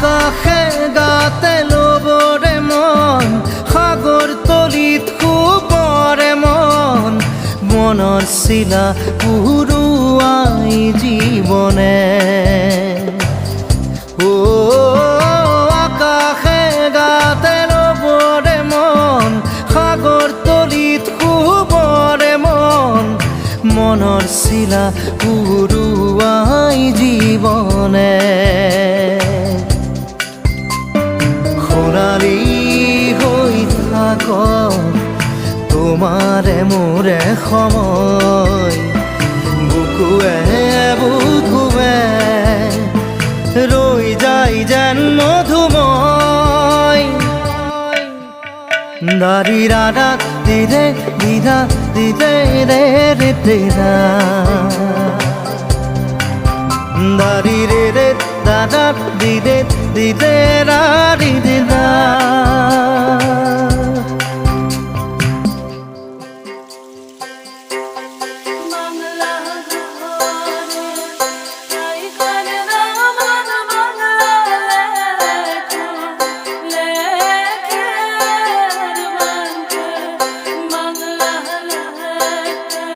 আকাশে গাতে ল'বৰে মন সাগৰ তলিত শুবৰে মন মনৰ চিলা উৰুৱাই জীৱনে আকাশে গাতে ল'বৰে মন সাগৰ তলিত শুবৰে মন মনৰ চিলা উৰুৱাই জীৱনে খৰালি হৈ থাক তোমাৰে মোৰে সময় বুকুৱে বুকুৱে ৰৈ যায় যেন মধুময় দাৰি ৰাধা দিদে দিদা দিদে ৰে ৰে দিদা দাৰি ৰে ৰে দাদা দিদে দিদে ৰা দিদা